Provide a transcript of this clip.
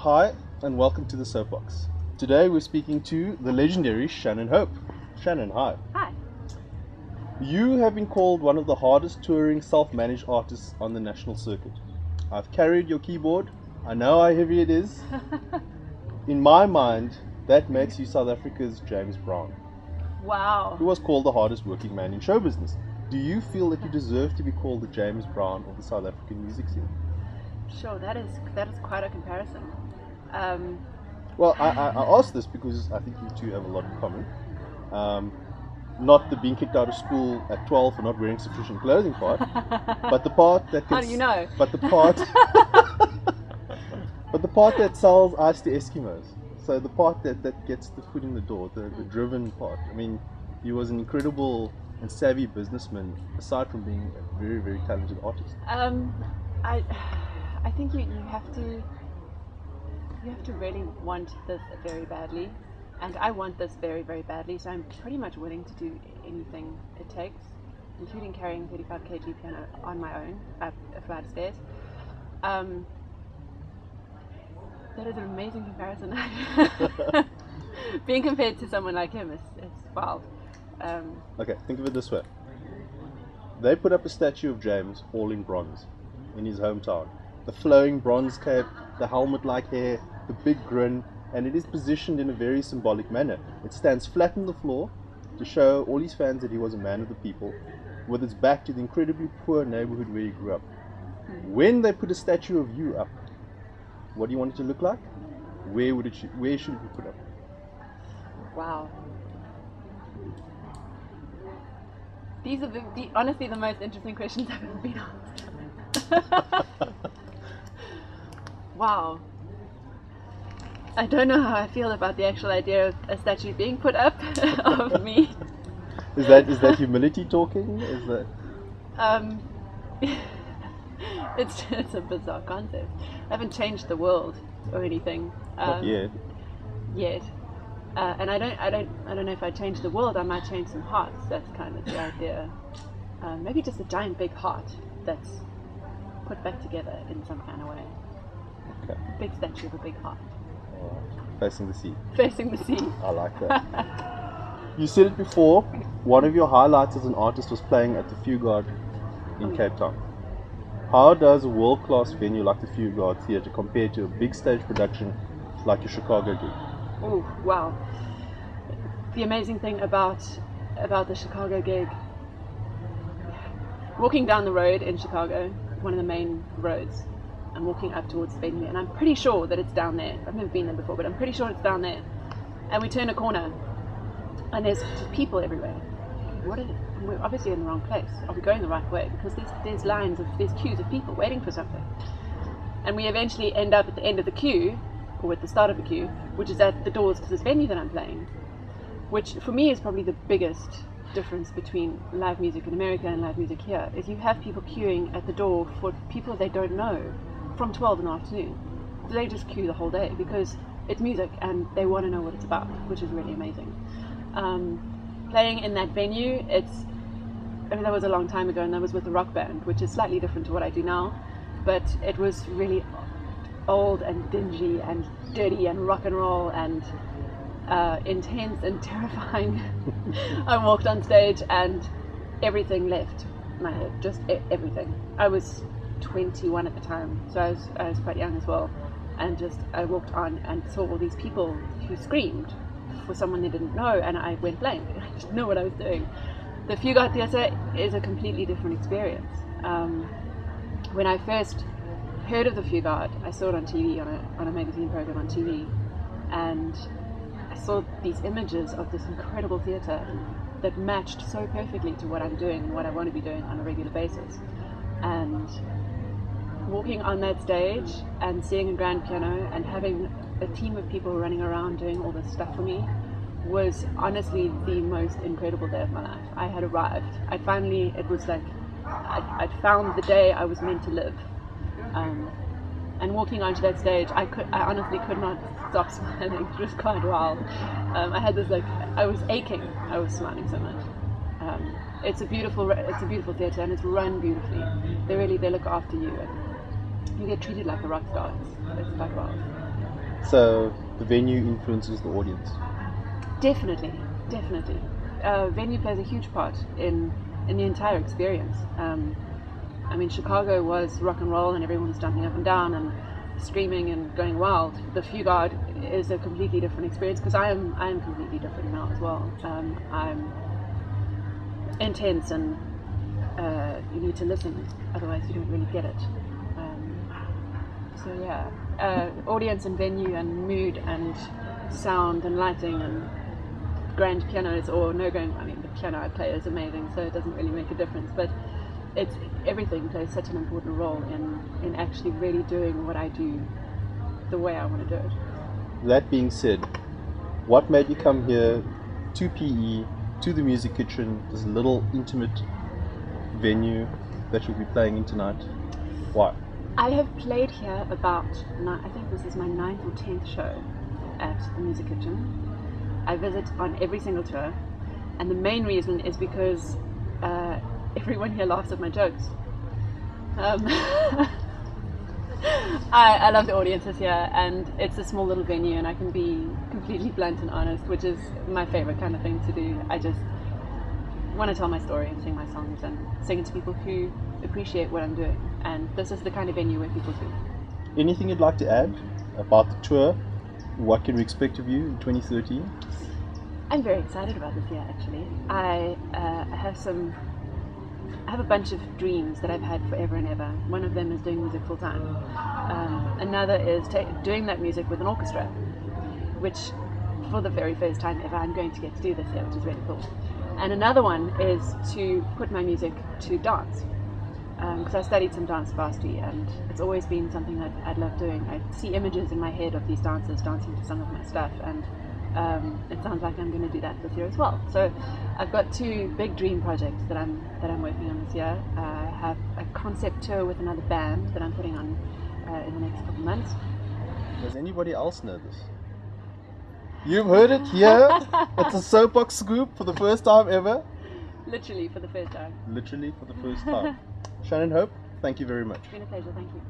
Hi, and welcome to the Soapbox. Today we're speaking to the legendary Shannon Hope. Shannon, hi. Hi. You have been called one of the hardest touring self-managed artists on the national circuit. I've carried your keyboard. I know how heavy it is. In my mind, that makes you South Africa's James Brown, Wow. who was called the hardest working man in show business. Do you feel that you deserve to be called the James Brown of the South African music scene? Sure, that is quite a comparison. Well, I asked this because I think you two have a lot in common. Not the being kicked out of school at 12 for not wearing sufficient clothing part, but the part that How do you know? But the part, but the part that sells ice to Eskimos. So the part that gets the foot in the door, the driven part. I mean, he was an incredible and savvy businessman, aside from being a very, very talented artist. I think you have to really want this very badly, and I want this very, very badly, so I'm pretty much willing to do anything it takes, including carrying 35 kg piano on my own up a flight of stairs. That is an amazing comparison. Being compared to someone like him is wild. Okay, think of it this way. They put up a statue of James, all in bronze, in his hometown. The flowing bronze cape, the helmet-like hair, the big grin, and it is positioned in a very symbolic manner. It stands flat on the floor to show all his fans that he was a man of the people, with its back to the incredibly poor neighborhood where he grew up. When they put a statue of you up, what do you want it to look like? Where should it be put up? Wow. These are honestly the most interesting questions I've ever been asked. Wow. I don't know how I feel about the actual idea of a statue being put up of me. Is that humility talking? Is that? It's a bizarre concept. I haven't changed the world or anything. Not yet. Yet. And I don't know if I change the world. I might change some hearts. That's kind of the idea. Maybe just a giant big heart that's put back together in some kind of way. Okay. A big statue of a big heart. Facing the sea. Facing the sea. I like that. You said it before. One of your highlights as an artist was playing at the Fugard in Cape Town. How does a world-class venue like the Fugard Theatre compare to a big stage production like your Chicago gig? Oh, wow. The amazing thing about the Chicago gig, walking down the road in Chicago, one of the main roads, I'm walking up towards the venue, and I'm pretty sure that it's down there. I've never been there before, but I'm pretty sure it's down there. And we turn a corner, and there's just people everywhere. We're obviously in the wrong place. Are we going the right way? Because there's queues of people waiting for something. And we eventually end up at the end of the queue, or at the start of the queue, which is at the doors to this venue that I'm playing, which for me is probably the biggest difference between live music in America and live music here, is you have people queuing at the door for people they don't know from 12 in the afternoon. So they just queue the whole day because it's music and they want to know what it's about, which is really amazing. Playing in that venue, that was a long time ago, and that was with a rock band, which is slightly different to what I do now, but it was really old and dingy and dirty and rock and roll and intense and terrifying. I walked on stage and everything left my head, just everything. I was 21 at the time, so I was quite young as well, and just I walked on and saw all these people who screamed for someone they didn't know, and I went blank. I didn't know what I was doing. The Fugard Theatre is a completely different experience. When I first heard of the Fugard, I saw it on TV, on a magazine program on TV, and I saw these images of this incredible theatre that matched so perfectly to what I'm doing and what I want to be doing on a regular basis. And walking on that stage and seeing a grand piano and having a team of people running around doing all this stuff for me was honestly the most incredible day of my life. I had arrived. It was like I'd found the day I was meant to live. And walking onto that stage, I honestly could not stop smiling. It was quite wild. I had this I was aching. I was smiling so much. It's a beautiful theatre, and it's run beautifully. They look after you, and you get treated like a rock star. It's quite wild. So the venue influences the audience. Definitely, definitely. Venue plays a huge part in the entire experience. I mean, Chicago was rock and roll and everyone was jumping up and down and screaming and going wild. The Fugard is a completely different experience because I am completely different now as well. I'm intense and you need to listen, otherwise you don't really get it. So yeah, audience and venue and mood and sound and lighting and grand pianos or no grand. I mean, the piano I play is amazing, so it doesn't really make a difference. But it's everything plays such an important role in actually really doing what I do the way I want to do it. That being said, what made you come here to PE, to the Music Kitchen, this little intimate venue that you'll be playing in tonight? Why? I have played here about, I think this is my 9th or 10th show at the Music Kitchen. I visit on every single tour, and the main reason is because everyone here laughs at my jokes. I love the audiences here, and it's a small little venue, and I can be completely blunt and honest, which is my favorite kind of thing to do. I just want to tell my story and sing my songs and sing it to people who appreciate what I'm doing, and this is the kind of venue where people do. Anything you'd like to add about the tour? What can we expect of you in 2013? I'm very excited about this year, actually. I have a bunch of dreams that I've had forever and ever. One of them is doing music full time. Another is doing that music with an orchestra, which for the very first time ever I'm going to get to do this year, which is really cool. And another one is to put my music to dance, because I studied some dance vastly, and it's always been something that I'd love doing. I see images in my head of these dancers dancing to some of my stuff, and it sounds like I'm going to do that this year as well. So I've got 2 big dream projects that I'm working on this year. I have a concept tour with another band that I'm putting on in the next couple months. Does anybody else know this? You've heard it here. It's a Soapbox scoop for the first time ever. Literally for the first time. Literally for the first time. Shannon Hope, thank you very much. It's been a pleasure, thank you.